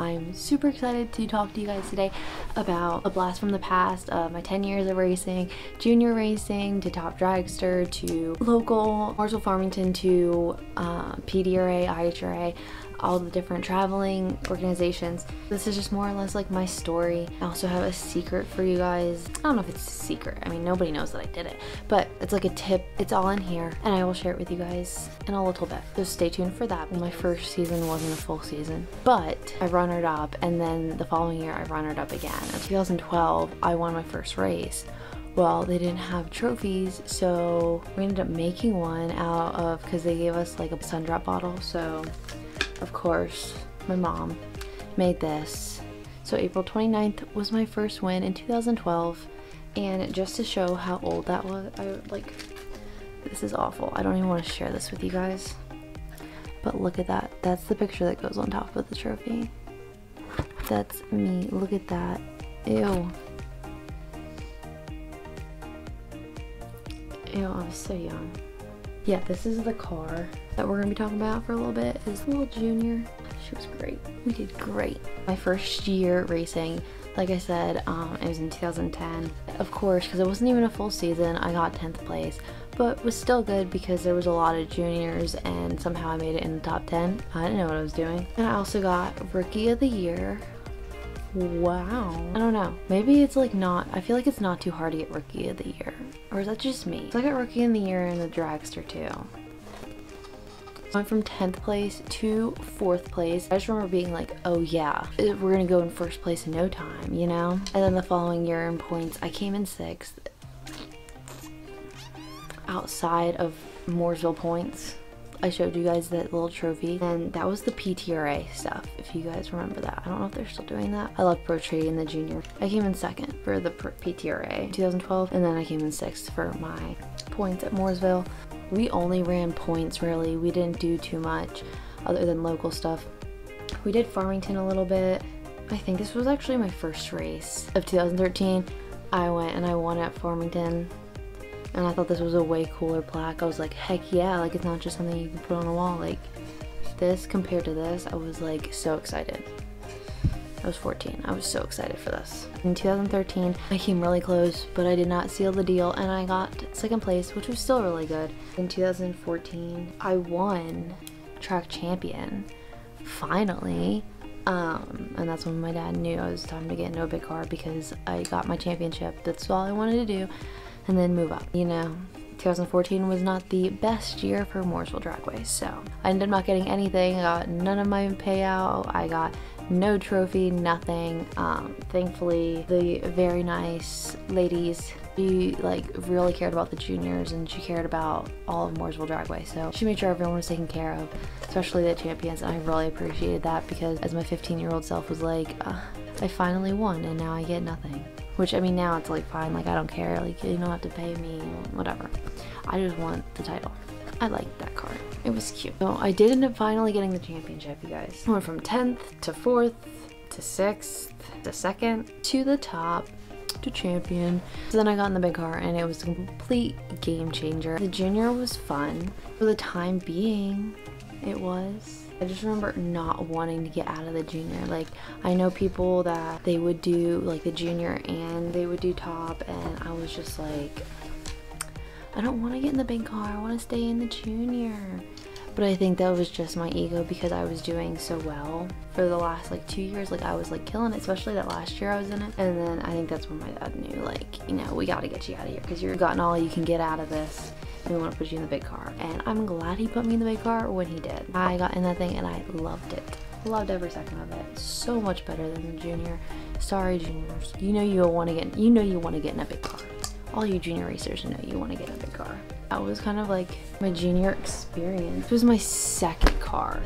I'm super excited to talk to you guys today about a blast from the past of my 10 years of racing, junior racing to top dragster to local, Mooresville, Farmington to PDRA, IHRA, all the different traveling organizations. This is just more or less like my story. I also have a secret for you guys. I don't know if it's a secret. I mean, nobody knows that I did it, but it's like a tip. It's all in here and I will share it with you guys in a little bit. So stay tuned for that. My first season wasn't a full season, but I runnered up, and then the following year I runnered up again. In 2012, I won my first race. Well, they didn't have trophies, so we ended up making one out of, because they gave us like a sun drop bottle. So of course, my mom made this. So April 29th was my first win in 2012. And just to show how old that was, this is awful. I don't even want to share this with you guys. But look at that. That's the picture that goes on top of the trophy. That's me. Look at that. Ew. Ew, I was so young. Yeah, this is the car that we're gonna be talking about for a little bit. Is little Junior. She was great. We did great. My first year racing, like I said, it was in 2010. Of course, because it wasn't even a full season, I got 10th place, but was still good because there was a lot of juniors and somehow I made it in the top 10. I didn't know what I was doing. And I also got Rookie of the Year. Wow. I don't know. Maybe it's like not, I feel like it's not too hard to get Rookie of the Year. Or is that just me? So I got Rookie of the Year in the Dragster too. I went from 10th place to 4th place. I just remember being like, oh yeah, we're gonna go in first place in no time, you know? And then the following year in points, I came in 6th. Outside of Mooresville points. I showed you guys that little trophy, and that was the PTRA stuff, if you guys remember that. I don't know if they're still doing that. I love Pro Trade in the junior. I came in 2nd for the PTRA in 2012, and then I came in 6th for my points at Mooresville. We only ran points, really. We didn't do too much other than local stuff. We did Farmington a little bit. I think this was actually my first race of 2013. I went and I won at Farmington. And I thought this was a way cooler plaque. I was like, heck yeah, like it's not just something you can put on a wall. Like this compared to this, I was like so excited. I was 14, I was so excited for this. In 2013, I came really close, but I did not seal the deal and I got 2nd place, which was still really good. In 2014, I won track champion, finally. And that's when my dad knew it was time to get into a big car because I got my championship. That's all I wanted to do. And then move up. You know, 2014 was not the best year for Mooresville Dragway, so I ended up not getting anything. I got none of my payout. I got no trophy, nothing. Thankfully, the very nice ladies, she like really cared about the juniors and she cared about all of Mooresville Dragway, so she made sure everyone was taken care of, especially the champions, and I really appreciated that because as my 15-year-old self was like, I finally won and now I get nothing. Which, I mean, now it's like fine, like I don't care, like you don't have to pay me, whatever. I just want the title. I liked that card. It was cute. So I did end up finally getting the championship, you guys. I went from 10th to 4th to 6th to 2nd to the top to champion. So then I got in the big car and it was a complete game changer. The junior was fun. For the time being, it was. I just remember not wanting to get out of the junior. Like, I know people that they would do like the junior and they would do top, and I was just like, I don't want to get in the big car, I want to stay in the junior. But I think that was just my ego because I was doing so well for the last like 2 years. Like I was like killing it, especially that last year I was in it. And then I think that's when my dad knew, like, you know, we got to get you out of here because you've gotten all you can get out of this. We want to put you in the big car, and I'm glad he put me in the big car when he did. I got in that thing and I loved it. Loved every second of it. So much better than the junior. Sorry, juniors. You know you want to get in a big car. All you junior racers know you want to get in a big car. That was kind of like my junior experience. It was my 2nd car.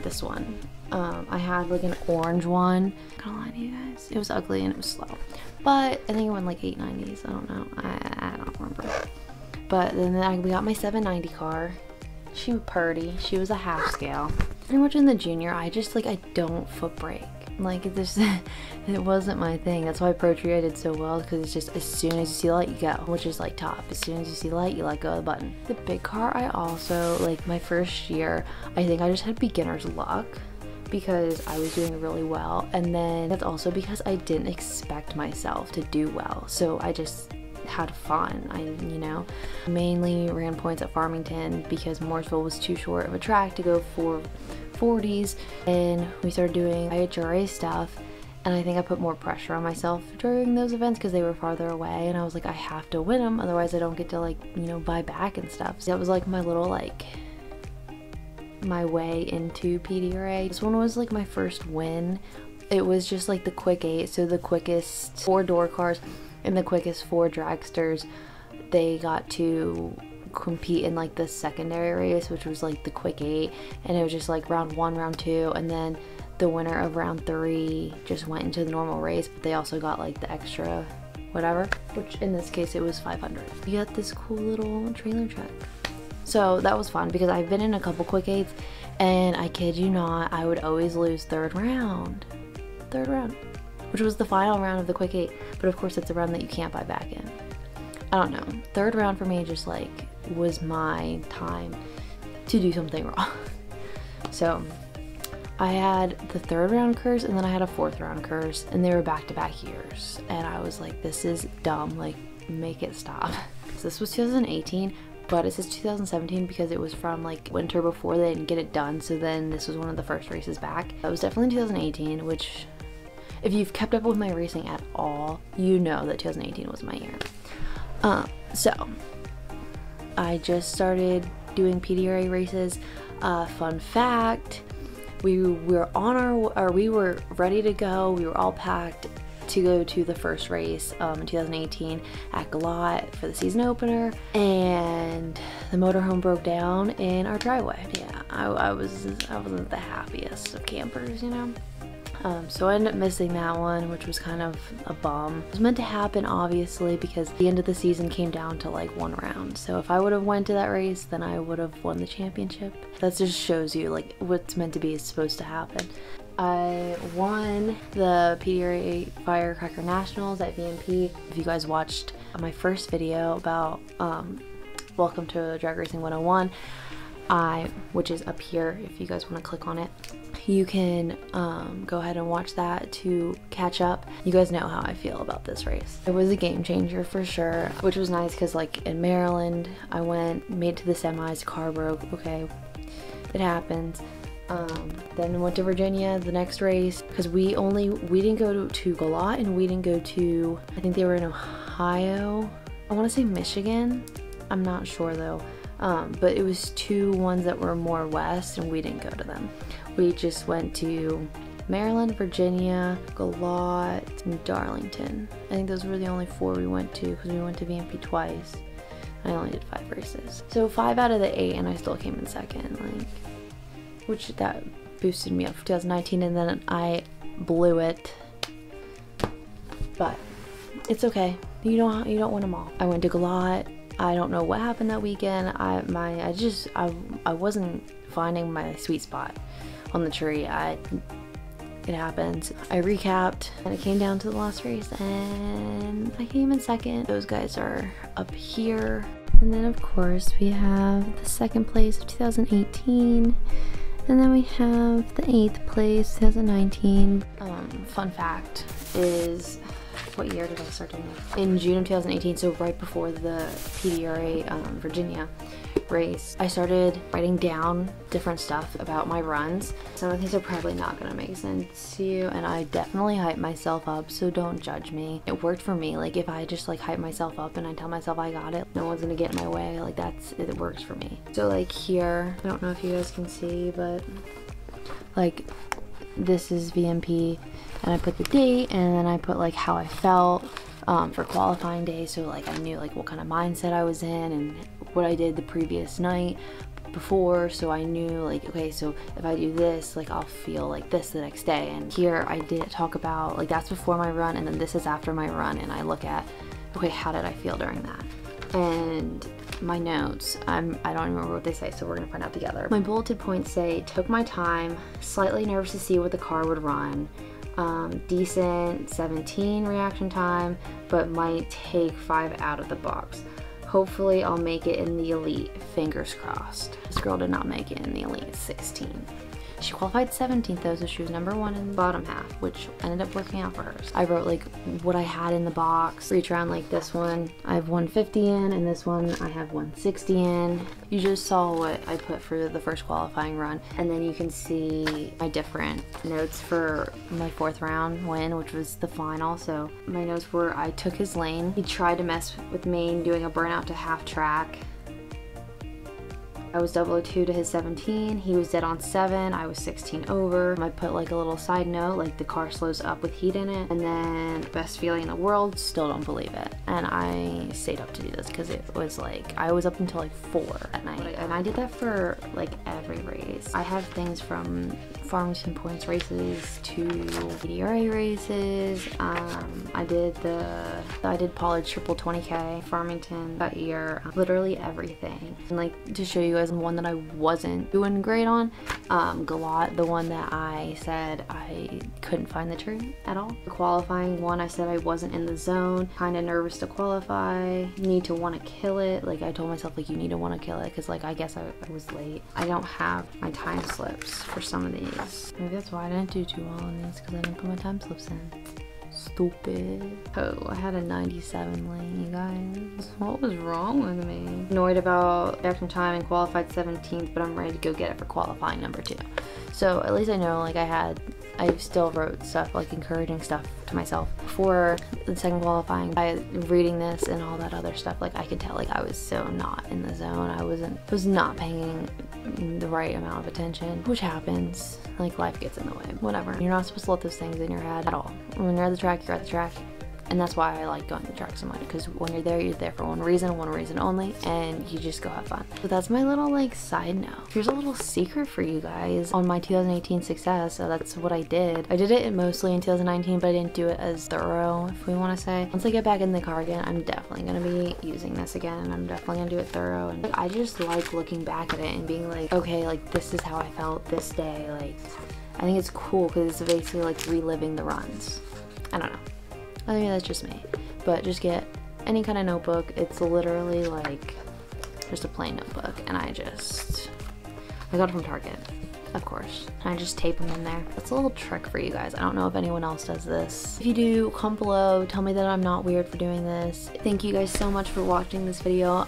This one. I had like an orange one. I'm gonna lie to you guys. It was ugly and it was slow. But I think it went like 890s. I don't know. I don't remember. But then we got my 790 car. She was purty. She was a half scale. Pretty much in the junior, I just like, I don't foot brake. Like it just, it wasn't my thing. That's why Pro Tree I did so well, because it's just as soon as you see light, you go, which is like top. As soon as you see light, you let go of the button. The big car, I also, like my first year, I think I just had beginner's luck. because I was doing really well, and then that's also because I didn't expect myself to do well, so I just had fun. You know, mainly ran points at Farmington because Mooresville was too short of a track to go for 40s, and we started doing IHRA stuff, and I think I put more pressure on myself during those events because they were farther away, and I was like, I have to win them, otherwise I don't get to, like, you know, buy back and stuff. So that was like my little, like, my way into PDRA. This one was like my first win. It was just like the quick 8, so the quickest 4 door cars and the quickest 4 dragsters, they got to compete in like the secondary race, which was like the quick 8, and it was just like round 1, round 2, and then the winner of round 3 just went into the normal race, but they also got like the extra whatever, which in this case it was 500. You got this cool little trailer truck. So that was fun because I've been in a couple quick 8s, and I kid you not, I would always lose third round, which was the final round of the quick 8, but of course it's a round that you can't buy back in. I don't know, third round for me just like was my time to do something wrong. So I had the 3rd round curse, and then I had a 4th round curse, and they were back-to-back years, and I was like, this is dumb, like, make it stop. So this was 2018, but it says 2017 because it was from like winter before, they didn't get it done, so then this was one of the first races back. That was definitely 2018, which if you've kept up with my racing at all, you know that 2018 was my year. So I just started doing PDRA races. Fun fact, we were ready to go. We were all packed to go to the first race in 2018 at Galot for the season opener, and the motorhome broke down in our driveway. Yeah, I wasn't the happiest of campers, you know. So I ended up missing that one, which was kind of a bum. It was meant to happen, obviously, because the end of the season came down to like 1 round. So if I would have went to that race, then I would have won the championship. That just shows you like what's meant to be is supposed to happen. I won the PDRA Firecracker Nationals at VMP. If you guys watched my first video about Welcome to Drag Racing 101, which is up here if you guys want to click on it, you can go ahead and watch that to catch up. You guys know how I feel about this race. It was a game changer for sure, which was nice because like in Maryland, I made to the semis, car broke, okay, it happens. Then went to Virginia the next race because we didn't go to Galot, and we didn't go to, I think they were in Ohio. I want to say Michigan. I'm not sure though. But it was 2 ones that were more west, and we didn't go to them. We just went to Maryland, Virginia, Galot, and Darlington. I think those were the only 4 we went to because we went to VMP twice. I only did 5 races. So 5 out of the 8, and I still came in second, like, which that boosted me up for 2019, and then I blew it. But it's okay. You don't win them all. I went to Galot. I don't know what happened that weekend. I wasn't finding my sweet spot on the tree. It happened. I recapped, and it came down to the last race, and I came in second. Those guys are up here. And then of course we have the 2nd place of 2018, and then we have the 8th place 2019. Fun fact is, what year did I start doing this? In June of 2018, so right before the PDRA Virginia race, I started writing down different stuff about my runs. Some of these are probably not gonna make sense to you, and I definitely hype myself up, so don't judge me. It worked for me. Like, if I just like hype myself up and I tell myself I got it, no one's gonna get in my way. Like, it works for me. So like here, I don't know if you guys can see, but like this is VMP, and I put the date, and then I put like how I felt for qualifying day, so like I knew like what kind of mindset I was in and what I did the previous night before, so I knew like, okay, so if I do this, like I'll feel like this the next day. And here I did talk about like that's before my run, and then this is after my run, and I look at, okay, how did I feel during that? And my notes, I don't remember what they say, so we're gonna find out together. My bulleted points say, took my time, slightly nervous to see what the car would run, decent 17 reaction time, but might take 5 out of the box. Hopefully I'll make it in the elite, fingers crossed. This girl did not make it in the elite, 16. She qualified 17th though, so she was number 1 in the bottom half, which ended up working out for her. I wrote like what I had in the box. For each round, like this one I have 150 in, and this one I have 160 in. You just saw what I put for the first qualifying run, and then you can see my different notes for my 4th round win, which was the final. So my notes were, I took his lane. He tried to mess with me doing a burnout to half track. I was 002 to his 17, he was dead on 7, I was 16 over. I put like a little side note, like the car slows up with heat in it, and then best feeling in the world, still don't believe it. And I stayed up to do this because it was like, I was up until like 4 at night. And I did that for like every race. I have things from Farmington points races to PDRA races. I did Pollard triple 20K, Farmington that year, literally everything. And like to show you guys one that I wasn't doing great on, Galat, the one that I said I couldn't find the tree at all. The qualifying one, I said I wasn't in the zone, kind of nervous to qualify, need to want to kill it. Like I told myself like you need to want to kill it because like I guess I was late. I don't have my time slips for some of these. Maybe that's why I didn't do too well on these, because I didn't put my time slips in. Stupid. Oh, I had a 97 lane, you guys. What was wrong with me? Annoyed about reaction time and qualified 17th, but I'm ready to go get it for qualifying number 2. So at least I know like I still wrote stuff like encouraging stuff to myself. For the second qualifying, by reading this and all that other stuff, like I could tell like I was so not in the zone. I was not paying the right amount of attention, which happens. Like life gets in the way, whatever. You're not supposed to let those things in your head at all. When you're at the track, you're at the track. And that's why I like going to the track so much, because when you're there for one reason only, and you just go have fun. So that's my little like side note. Here's a little secret for you guys on my 2018 success. So that's what I did. I did it mostly in 2019, but I didn't do it as thorough, if we want to say. Once I get back in the car again, I'm definitely going to be using this again. I'm definitely going to do it thorough. And like, I just like looking back at it and being like, okay, like this is how I felt this day. Like, I think it's cool because it's basically like reliving the runs. I don't know. I think that's just me, but just get any kind of notebook. It's literally like just a plain notebook, and I got it from Target, of course. And I just tape them in there. That's a little trick for you guys. I don't know if anyone else does this. If you do, comment below, tell me that I'm not weird for doing this. Thank you guys so much for watching this video.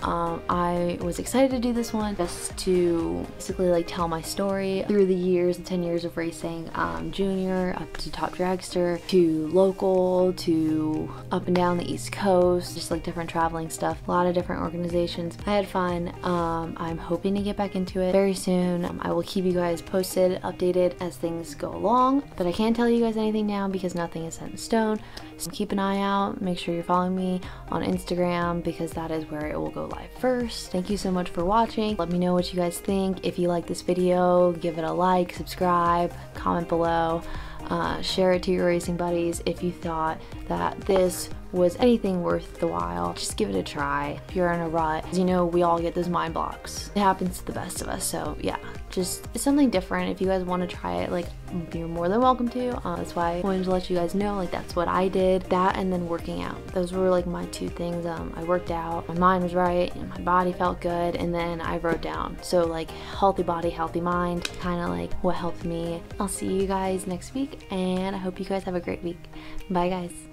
I was excited to do this one just to basically like tell my story through the years, the 10 years of racing, junior up to top dragster, to local, to up and down the East Coast, just like different traveling stuff, a lot of different organizations. I had fun. I'm hoping to get back into it very soon. I will keep you guys posted, updated as things go along, but I can't tell you guys anything now because nothing is set in stone. So keep an eye out. Make sure you're following me on Instagram because that is where it will go live first. Thank you so much for watching. Let me know what you guys think. If you like this video, give it a like, subscribe, comment below, share it to your racing buddies. If you thought that this was anything worth the while, just give it a try. If you're in a rut, as you know, we all get those mind blocks. It happens to the best of us, so yeah, just it's something different. If you guys want to try it, like, you're more than welcome to. That's why I wanted to let you guys know, like, that's what I did. That and then working out. Those were like my 2 things. I worked out, my mind was right, and my body felt good, and then I wrote down. So like healthy body, healthy mind, kind of like what helped me. I'll see you guys next week, and I hope you guys have a great week. Bye guys.